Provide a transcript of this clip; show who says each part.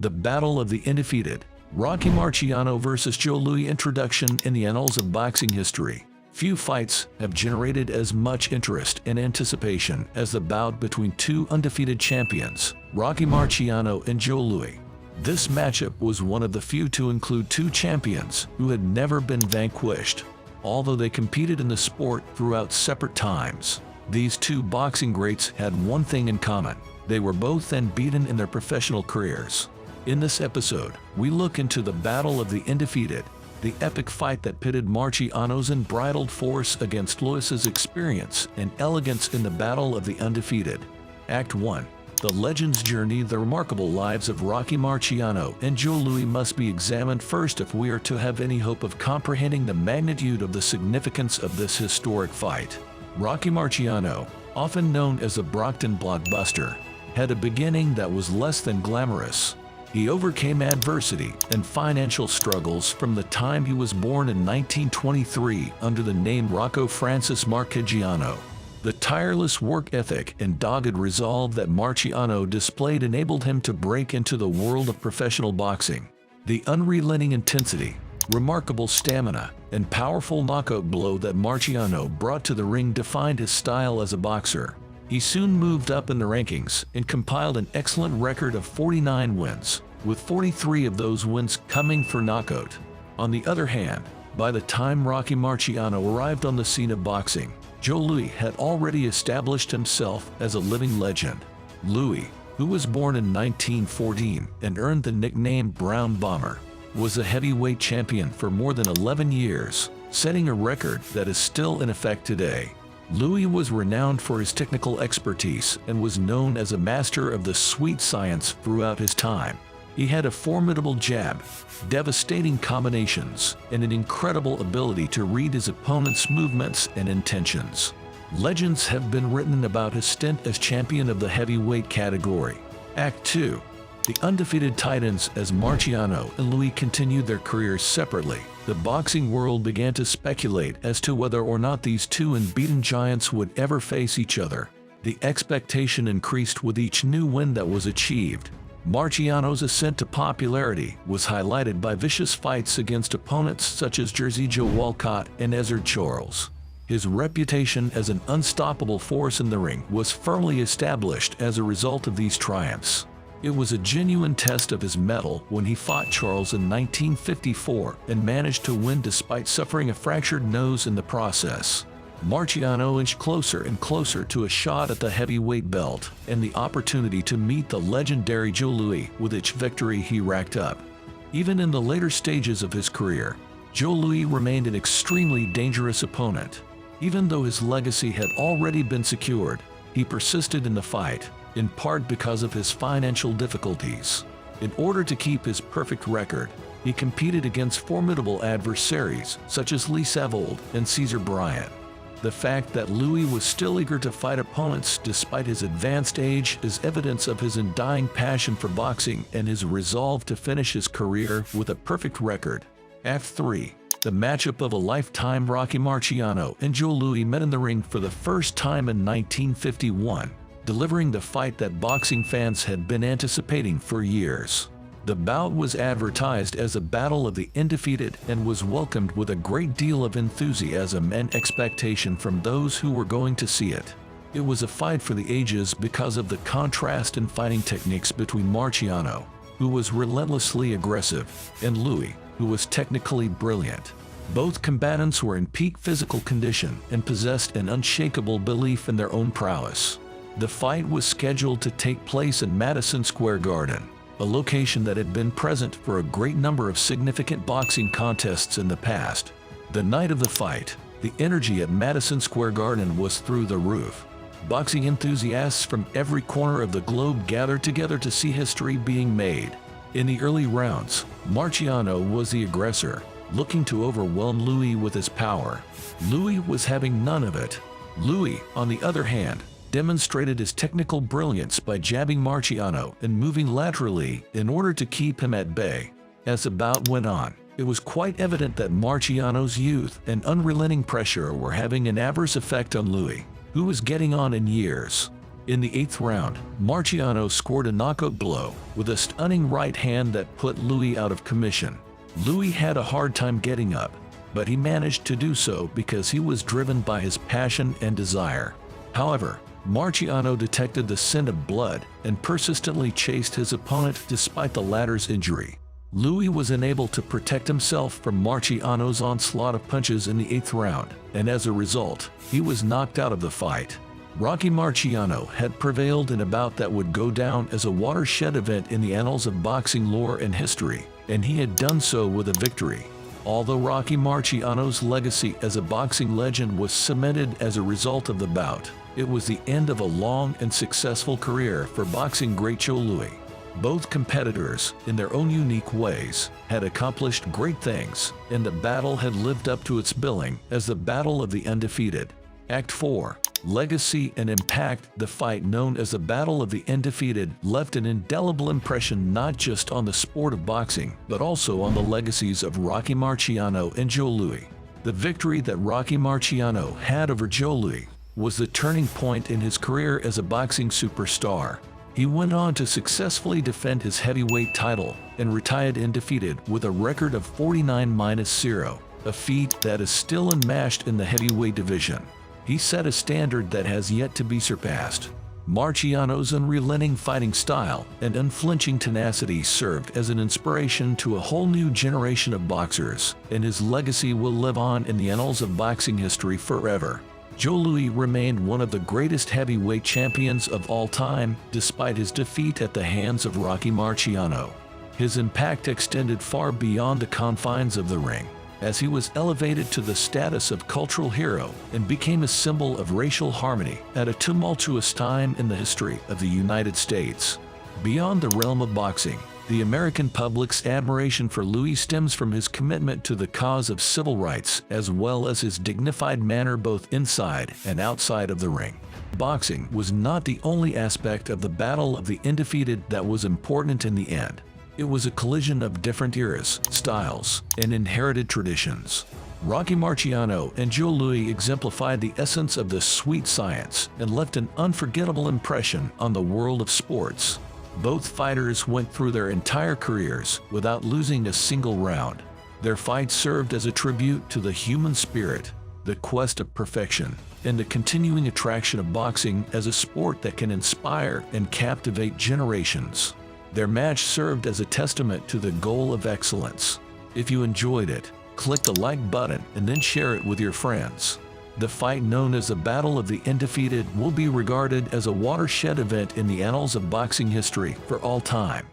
Speaker 1: The Battle of the Undefeated. Rocky Marciano vs. Joe Louis. Introduction. In the annals of boxing history, few fights have generated as much interest and anticipation as the bout between two undefeated champions, Rocky Marciano and Joe Louis. This matchup was one of the few to include two champions who had never been vanquished. Although they competed in the sport throughout separate times, these two boxing greats had one thing in common: they were both unbeaten in their professional careers. In this episode, we look into the Battle of the Undefeated, the epic fight that pitted Marciano's unbridled force against Louis's experience and elegance in the Battle of the Undefeated. Act 1. The Legend's Journey. The remarkable lives of Rocky Marciano and Joe Louis must be examined first if we are to have any hope of comprehending the magnitude of the significance of this historic fight. Rocky Marciano, often known as the Brockton blockbuster, had a beginning that was less than glamorous. He overcame adversity and financial struggles from the time he was born in 1923 under the name Rocco Francis Marchigiano. The tireless work ethic and dogged resolve that Marciano displayed enabled him to break into the world of professional boxing. The unrelenting intensity, remarkable stamina, and powerful knockout blow that Marciano brought to the ring defined his style as a boxer. He soon moved up in the rankings and compiled an excellent record of 49 wins, with 43 of those wins coming for knockout. On the other hand, by the time Rocky Marciano arrived on the scene of boxing, Joe Louis had already established himself as a living legend. Louis, who was born in 1914 and earned the nickname Brown Bomber, was a heavyweight champion for more than 11 years, setting a record that is still in effect today. Louis was renowned for his technical expertise and was known as a master of the sweet science throughout his time. He had a formidable jab, devastating combinations, and an incredible ability to read his opponent's movements and intentions. Legends have been written about his stint as champion of the heavyweight category. Act 2. The Undefeated Titans. As Marciano and Louis continued their careers separately, the boxing world began to speculate as to whether or not these two unbeaten giants would ever face each other. The expectation increased with each new win that was achieved. Marciano's ascent to popularity was highlighted by vicious fights against opponents such as Jersey Joe Walcott and Ezzard Charles. His reputation as an unstoppable force in the ring was firmly established as a result of these triumphs. It was a genuine test of his mettle when he fought Charles in 1954 and managed to win despite suffering a fractured nose in the process. Marciano inched closer and closer to a shot at the heavyweight belt and the opportunity to meet the legendary Joe Louis with each victory he racked up. Even in the later stages of his career, Joe Louis remained an extremely dangerous opponent. Even though his legacy had already been secured, he persisted in the fight, in part because of his financial difficulties. In order to keep his perfect record, he competed against formidable adversaries such as Lee Savold and Caesar Bryant. The fact that Louis was still eager to fight opponents despite his advanced age is evidence of his undying passion for boxing and his resolve to finish his career with a perfect record. Act 3. The matchup of a lifetime. Rocky Marciano and Joe Louis met in the ring for the first time in 1951. Delivering the fight that boxing fans had been anticipating for years. The bout was advertised as a Battle of the Undefeated and was welcomed with a great deal of enthusiasm and expectation from those who were going to see it. It was a fight for the ages because of the contrast in fighting techniques between Marciano, who was relentlessly aggressive, and Louis, who was technically brilliant. Both combatants were in peak physical condition and possessed an unshakable belief in their own prowess. The fight was scheduled to take place in Madison Square Garden, a location that had been present for a great number of significant boxing contests in the past. The night of the fight, the energy at Madison Square Garden was through the roof. Boxing enthusiasts from every corner of the globe gathered together to see history being made. In the early rounds, Marciano was the aggressor, looking to overwhelm Louis with his power. Louis was having none of it. Louis, on the other hand, demonstrated his technical brilliance by jabbing Marciano and moving laterally in order to keep him at bay. As the bout went on, it was quite evident that Marciano's youth and unrelenting pressure were having an adverse effect on Louis, who was getting on in years. In the 8th round, Marciano scored a knockout blow with a stunning right hand that put Louis out of commission. Louis had a hard time getting up, but he managed to do so because he was driven by his passion and desire. However, Marciano detected the scent of blood and persistently chased his opponent despite the latter's injury. Louis was unable to protect himself from Marciano's onslaught of punches in the 8th round, and as a result, he was knocked out of the fight. Rocky Marciano had prevailed in a bout that would go down as a watershed event in the annals of boxing lore and history, and he had done so with a victory. Although Rocky Marciano's legacy as a boxing legend was cemented as a result of the bout, it was the end of a long and successful career for boxing great Joe Louis. Both competitors, in their own unique ways, had accomplished great things, and the battle had lived up to its billing as the Battle of the Undefeated. Act 4. Legacy and Impact. The fight known as the Battle of the Undefeated left an indelible impression not just on the sport of boxing, but also on the legacies of Rocky Marciano and Joe Louis. The victory that Rocky Marciano had over Joe Louis was the turning point in his career as a boxing superstar. He went on to successfully defend his heavyweight title and retired undefeated with a record of 49-0, a feat that is still unmatched in the heavyweight division. He set a standard that has yet to be surpassed. Marciano's unrelenting fighting style and unflinching tenacity served as an inspiration to a whole new generation of boxers, and his legacy will live on in the annals of boxing history forever. Joe Louis remained one of the greatest heavyweight champions of all time, despite his defeat at the hands of Rocky Marciano. His impact extended far beyond the confines of the ring, as he was elevated to the status of cultural hero and became a symbol of racial harmony at a tumultuous time in the history of the United States. Beyond the realm of boxing, the American public's admiration for Louis stems from his commitment to the cause of civil rights, as well as his dignified manner both inside and outside of the ring. Boxing was not the only aspect of the Battle of the Undefeated that was important in the end. It was a collision of different eras, styles, and inherited traditions. Rocky Marciano and Joe Louis exemplified the essence of this sweet science and left an unforgettable impression on the world of sports. Both fighters went through their entire careers without losing a single round. Their fights served as a tribute to the human spirit, the quest of perfection, and the continuing attraction of boxing as a sport that can inspire and captivate generations. Their match served as a testament to the goal of excellence. If you enjoyed it, click the like button and then share it with your friends. The fight known as the Battle of the Undefeated will be regarded as a watershed event in the annals of boxing history for all time.